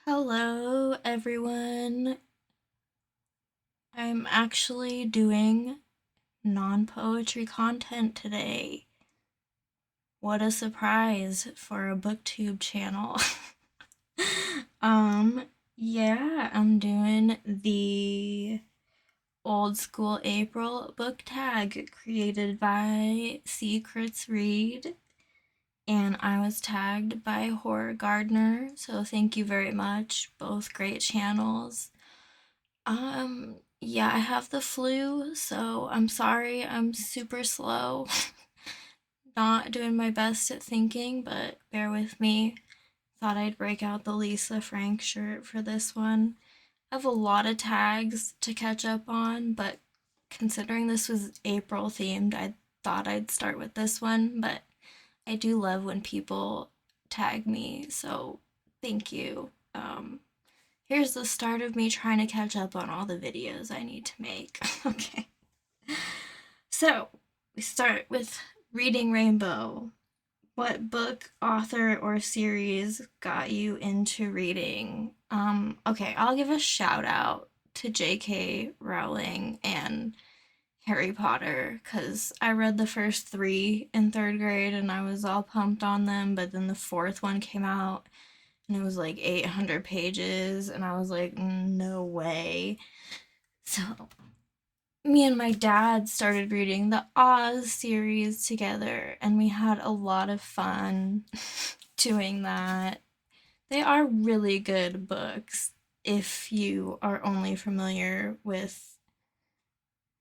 Hello, everyone. I'm actually doing non poetry content today. What a surprise for a booktube channel. um, yeah, I'm doing the old school April book tag created by Secrets Read, and I was tagged by Horror Gardener, so thank you very much. Both great channels. Yeah, I have the flu, so I'm sorry I'm super slow. Not doing my best at thinking, but bear with me. Thought I'd break out the Lisa Frank shirt for this one. I have a lot of tags to catch up on, but considering this was April themed, I thought I'd start with this one, but I do love when people tag me, so thank you. Here's the start of me trying to catch up on all the videos I need to make. Okay. So, we start with Reading Rainbow. What book, author, or series got you into reading? Okay, I'll give a shout out to J.K. Rowling and Harry Potter because I read the first three in third grade and I was all pumped on them, but then the fourth one came out and it was like 800 pages, and I was like, no way. So, me and my dad started reading the Oz series together, and we had a lot of fun doing that. They are really good books if you are only familiar with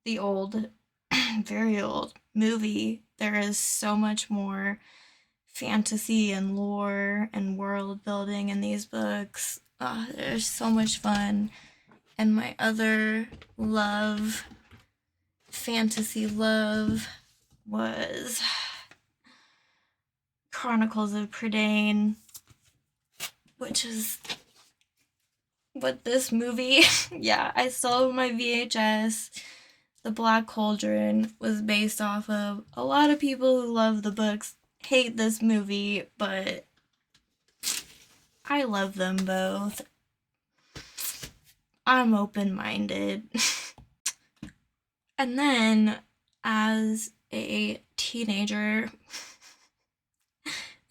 the old, very old movie. There is so much more fantasy and lore and world building in these books. They're so much fun. And my other love, fantasy love, was Chronicles of Prydain, which is what this movie, yeah, I still have my VHS. The Black Cauldron was based off of. A lot of people who love the books hate this movie, but I love them both. I'm open minded. And then, as a teenager,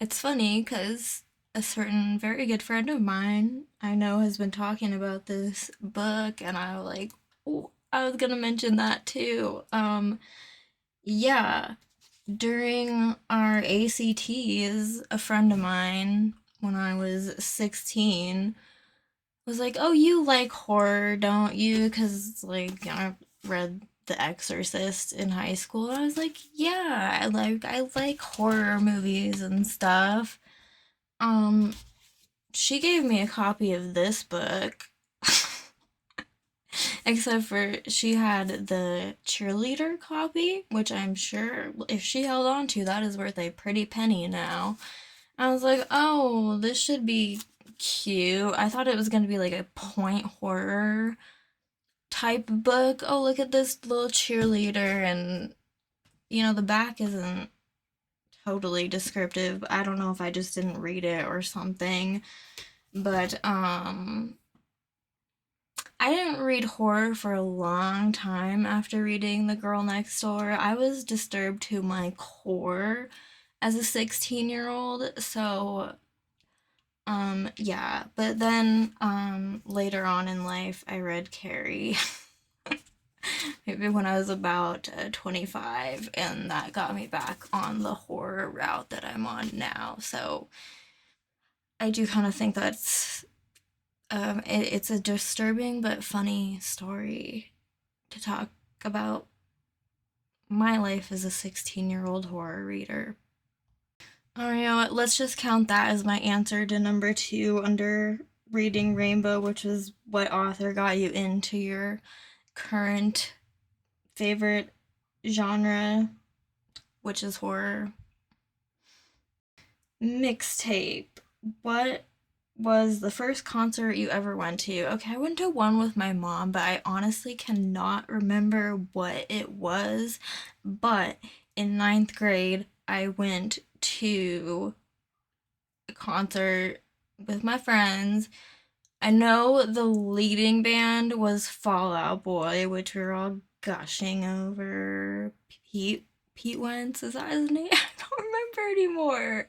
it's funny because a certain very good friend of mine I know has been talking about this book, and I was like, oh, I was gonna mention that too. Yeah, during our ACTs, a friend of mine when I was 16 was like, "Oh, you like horror, don't you?" Because like I read The Exorcist in high school. I was like, "Yeah, I like horror movies and stuff." Um, she gave me a copy of this book, except for she had the cheerleader copy, which I'm sure if she held on to, that is worth a pretty penny now. I was like, "Oh, this should be cute." I thought it was gonna be like a point horror type book. Oh, look at this little cheerleader, and the back isn't totally descriptive. I don't know if I just didn't read it or something, but I didn't read horror for a long time after reading The Girl Next Door. I was disturbed to my core as a 16-year-old, so yeah, but then later on in life I read Carrie. Maybe when I was about 25, and that got me back on the horror route that I'm on now. So I do kind of think that's it's a disturbing but funny story to talk about my life as a 16-year-old horror reader. Oh, you know what? Let's just count that as my answer to number two under Reading Rainbow, which is what author got you into your current favorite genre, which is horror. Mixtape. What was the first concert you ever went to? Okay, I went to one with my mom, but I honestly cannot remember what it was. But in ninth grade, I went to a concert with my friends. I know the leading band was Fall Out Boy, which we were all gushing over. Pete Wentz, is that his name? I don't remember anymore.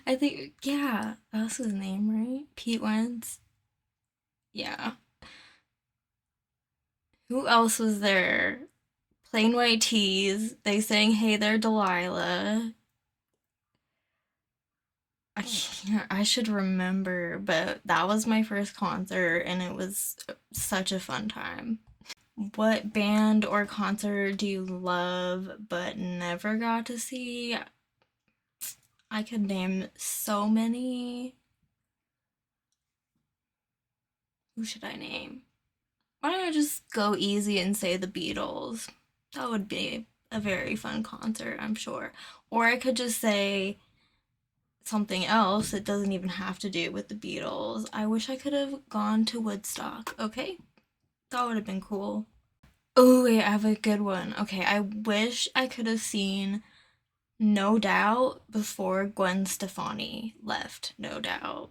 I think, yeah, that's his name, right? Pete Wentz. Yeah. Who else was there? Plain White Tees. They sang Hey There Delilah. I can't, I should remember, but that was my first concert and it was such a fun time. What band or concert do you love but never got to see? I could name so many. Who should I name? Why don't I just go easy and say the Beatles? That would be a very fun concert, I'm sure. Or I could just say something else. It doesn't even have to do with the Beatles. I wish I could have gone to Woodstock, okay? That would have been cool. Oh, wait, I have a good one. Okay, I wish I could have seen No Doubt before Gwen Stefani left No Doubt.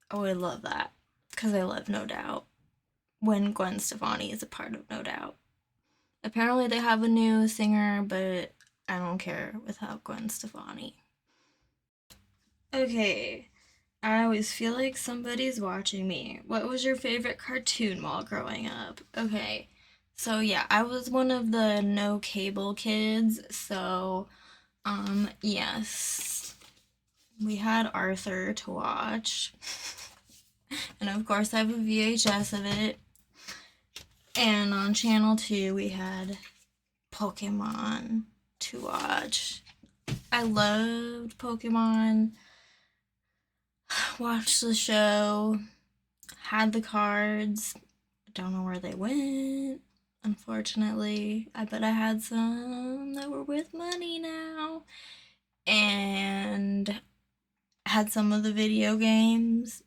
I would love that because I love No Doubt when Gwen Stefani is a part of No Doubt. Apparently, they have a new singer, but I don't care without Gwen Stefani. Okay, I always feel like somebody's watching me. What was your favorite cartoon while growing up? Okay, so yeah, I was one of the no cable kids, so yes, we had Arthur to watch. And of course, I have a VHS of it. And on Channel 2, we had Pokemon to watch. I loved Pokemon, watched the show, had the cards. Don't know where they went, unfortunately. I bet I had some that were worth money now. And had some of the video games.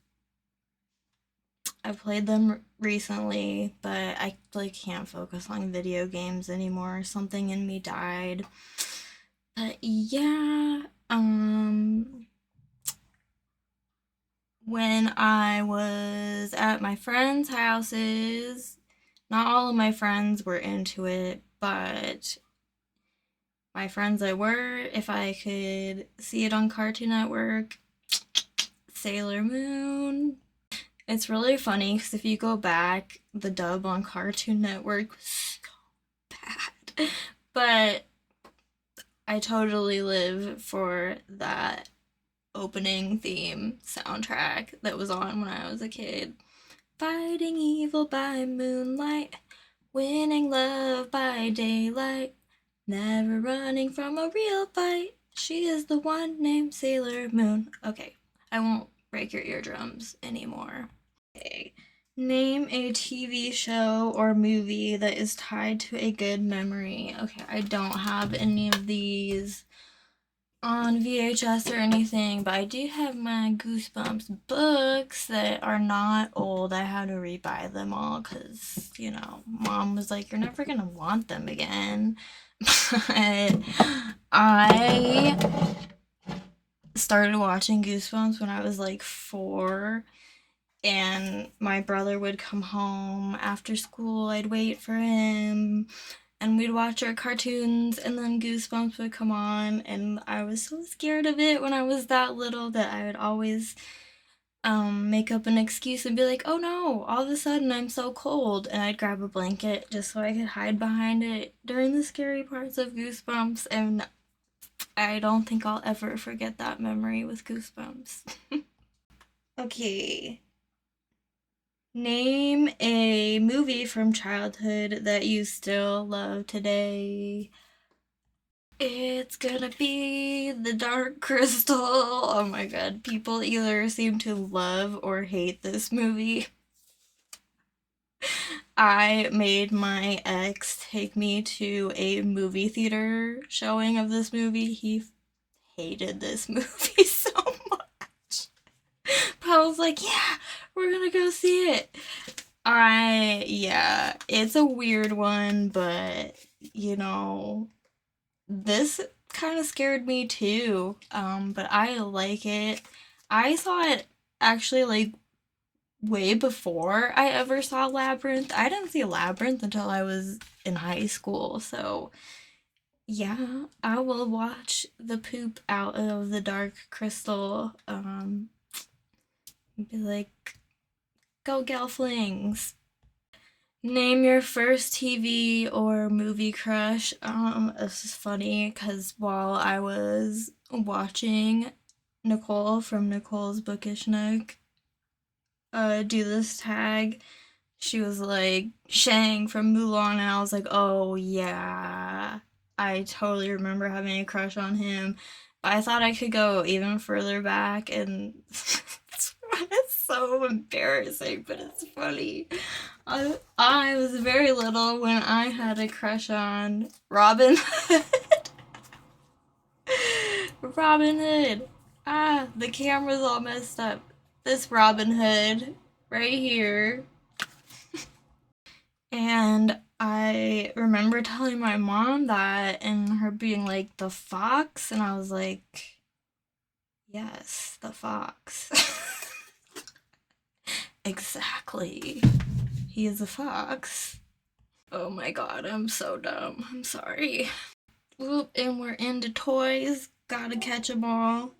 I played them recently, but I like can't focus on video games anymore. Something in me died. But yeah, when I was at my friends' houses, not all of my friends were into it, but my friends that were, if I could see it on Cartoon Network, Sailor Moon. It's really funny because if you go back, the dub on Cartoon Network was so bad. But I totally live for that opening theme soundtrack that was on when I was a kid. Fighting evil by moonlight, winning love by daylight, never running from a real fight. She is the one named Sailor Moon. Okay, I won't break your eardrums anymore. Okay. Name a TV show or movie that is tied to a good memory. Okay, I don't have any of these on VHS or anything, but I do have my Goosebumps books that are not old. I had to rebuy them all because, mom was like, you're never gonna want them again. But I started watching Goosebumps when I was like 4, and my brother would come home after school. I'd wait for him and we'd watch our cartoons, and then Goosebumps would come on, and I was so scared of it when I was that little that I would always make up an excuse and be like, oh no, all of a sudden I'm so cold, and I'd grab a blanket just so I could hide behind it during the scary parts of Goosebumps, and I don't think I'll ever forget that memory with Goosebumps. Okay. Name a movie from childhood that you still love today. It's gonna be The Dark Crystal. Oh my god, people either seem to love or hate this movie. I made my ex take me to a movie theater showing of this movie. He hated this movie so much. But I was like, yeah, we're gonna go see it. Yeah, it's a weird one, but this kind of scared me too. But I like it. I saw it actually like way before I ever saw Labyrinth. I didn't see Labyrinth until I was in high school, so yeah, I will watch the poop out of the dark crystal. Be like, go Gelflings. Name your first TV or movie crush. This is funny because while I was watching Nicole from Nicole's Bookish Nook do this tag, she was like Shang from Mulan, and I was like, oh yeah, I totally remember having a crush on him. But I thought I could go even further back, and it's so embarrassing, but it's funny. I was very little when I had a crush on Robin Hood. Robin Hood. Ah, the camera's all messed up. This Robin Hood right here. And I remember telling my mom that and her being like, the fox? And I was like, yes, the fox. Exactly. He is a fox. Oh my god, I'm so dumb. I'm sorry. Whoop, and we're into toys. Gotta catch 'em all.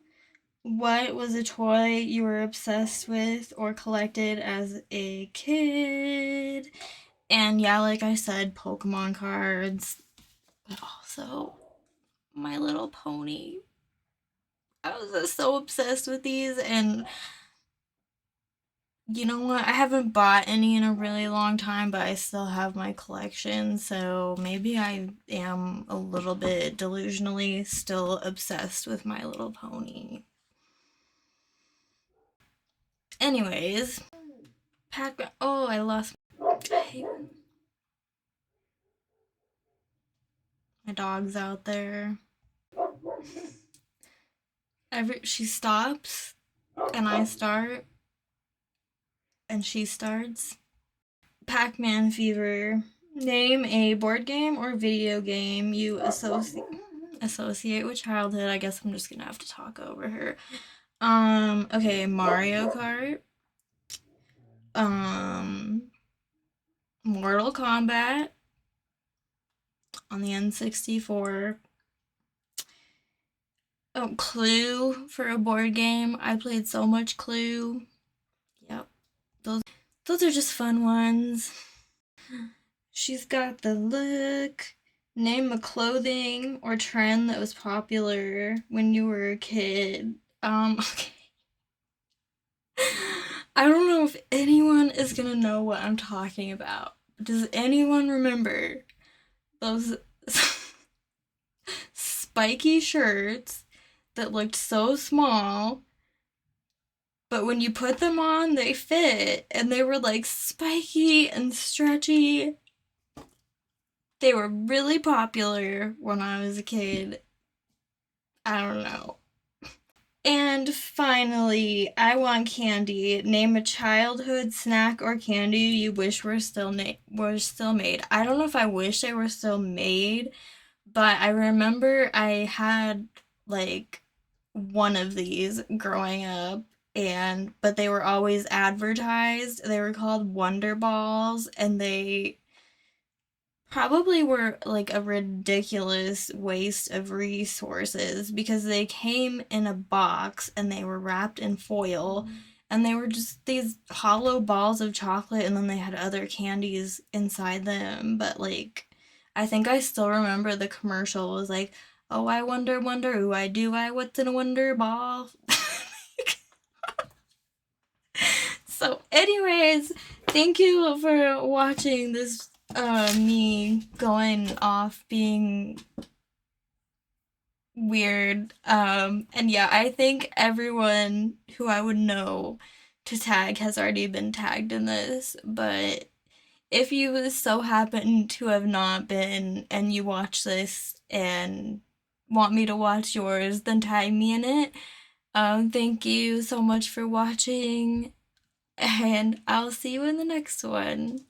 What was a toy you were obsessed with or collected as a kid? And yeah, like I said, Pokemon cards, but also My Little Pony. I was just so obsessed with these, and you know what? I haven't bought any in a really long time, but I still have my collection, so maybe I am a little bit delusionally still obsessed with My Little Pony. Anyways, Pac. Oh, I lost. My dog's out there. She stops, and I start, and she starts. Pac-Man fever. Name a board game or video game you associate with childhood. I guess I'm just gonna have to talk over her. Okay, Mario Kart. Um, Mortal Kombat on the N64. Oh, Clue for a board game. I played so much Clue. Yep. Those are just fun ones. She's got the look. Name a clothing or trend that was popular when you were a kid. Okay. I don't know if anyone is gonna know what I'm talking about. Does anyone remember those spiky shirts that looked so small, but when you put them on, they fit, and they were like spiky and stretchy? They were really popular when I was a kid. I don't know. And finally, I want candy. Name a childhood snack or candy you wish were still made. I don't know if I wish they were still made, but I remember I had like one of these growing up, and but they were always advertised. They were called Wonder Balls, and they probably were like a ridiculous waste of resources because they came in a box and they were wrapped in foil, and they were just these hollow balls of chocolate, and then they had other candies inside them. But like, I think I still remember the commercial was like, oh, I wonder who I do, I what's in a wonder ball. So anyways, thank you for watching this me going off being weird. And yeah, I think everyone who I would know to tag has already been tagged in this, but if you so happen to have not been and you watch this and want me to watch yours, then tag me in it. Thank you so much for watching, and I'll see you in the next one.